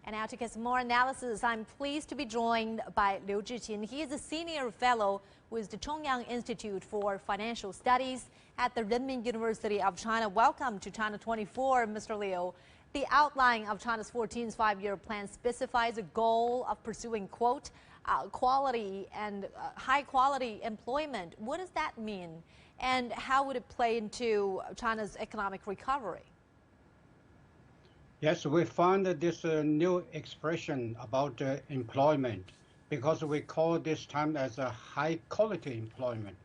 And now to get some more analysis, I'm pleased to be joined by Liu Zhiqin. He is a senior fellow with the Chongyang Institute for Financial Studies at the Renmin University of China. Welcome to China 24, Mr. Liu. The outline of China's 14th five-year plan specifies a goal of pursuing, quote, quality and high-quality employment. What does that mean? And how would it play into China's economic recovery? Yes, we found this new expression about employment because we call this time as a high-quality employment.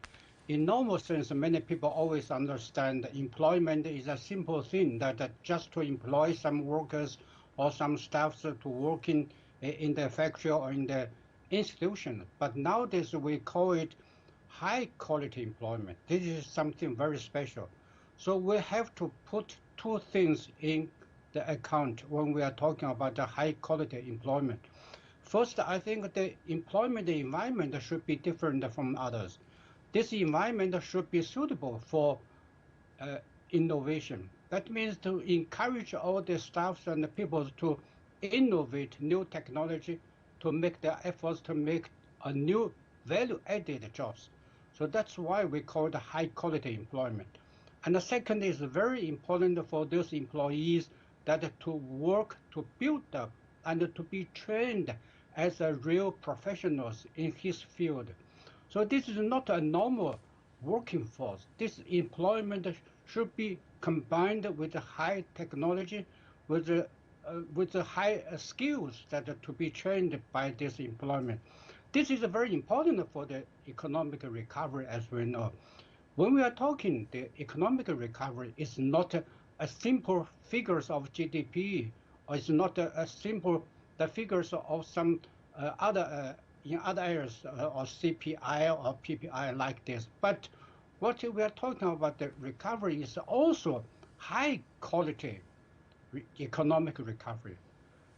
In normal sense, many people always understand employment is a simple thing that just to employ some workers or some staffs to work in the factory or in the institution. But nowadays we call it high-quality employment. This is something very special. So we have to put two things in the account when we are talking about the high-quality employment. First, I think the employment environment should be different from others. This environment should be suitable for innovation. That means to encourage all the staffs and the people to innovate new technology, to make their efforts to make a new value-added jobs. So that's why we call it high-quality employment. And the second is very important for those employees that to work, to build up, and to be trained as a real professionals in his field. So this is not a normal working force. This employment should be combined with high technology, with the high skills that to be trained by this employment. This is very important for the economic recovery, as we know. When we are talking, the economic recovery is not a simple figures of GDP, or it's not a simple the figures of some other in other areas or CPI or PPI like this. But what we are talking about the recovery is also high quality economic recovery.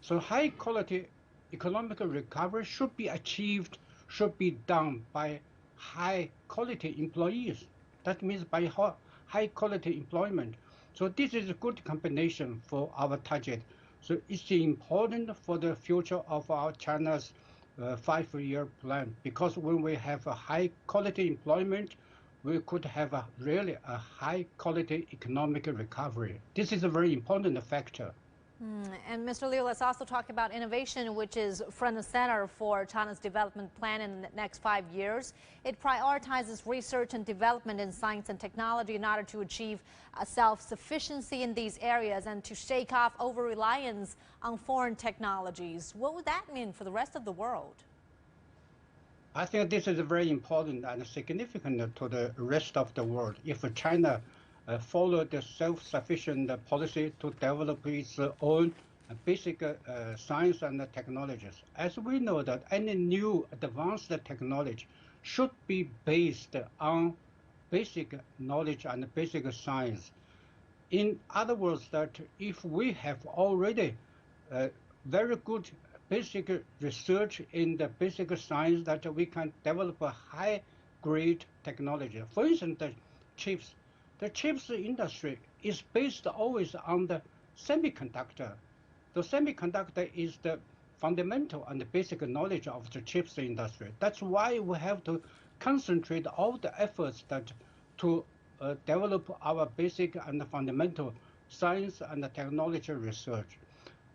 So high quality economic recovery should be achieved, should be done by high quality employees. That means by high quality employment. So this is a good combination for our target. So it's important for the future of our China's five-year plan, because when we have a high quality employment, we could have really a high quality economic recovery. This is a very important factor. And Mr. Liu, let's also talk about innovation, which is front and center for China's development plan in the next 5 years. It prioritizes research and development in science and technology in order to achieve self-sufficiency in these areas and to shake off over-reliance on foreign technologies. What would that mean for the rest of the world? I think this is very important and significant to the rest of the world. If China follow the self-sufficient policy to develop its own basic science and technologies. As we know that any new advanced technology should be based on basic knowledge and basic science. In other words, that if we have already very good basic research in the basic science, that we can develop a high-grade technology. For instance, the chips. The chips industry is based always on the semiconductor. The semiconductor is the fundamental and the basic knowledge of the chips industry. That's why we have to concentrate all the efforts that to develop our basic and fundamental science and technology research.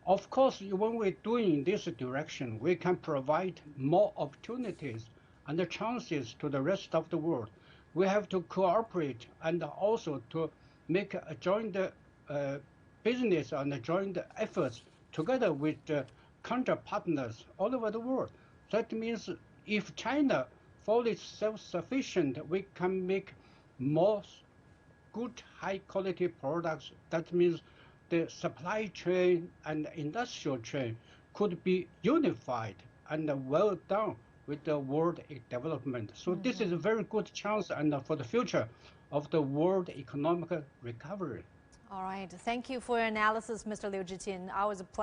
Of course, when we're doing this direction, we can provide more opportunities and the chances to the rest of the world. We have to cooperate and also to make a joint business and joint efforts together with counter partners all over the world. That means if China fully self-sufficient, we can make more good high-quality products. That means the supply chain and industrial chain could be unified and well done with the world development. So this is a very good chance and for the future of the world economic recovery. All right. Thank you for your analysis, Mr. Liu Zhiqin. Always a pleasure.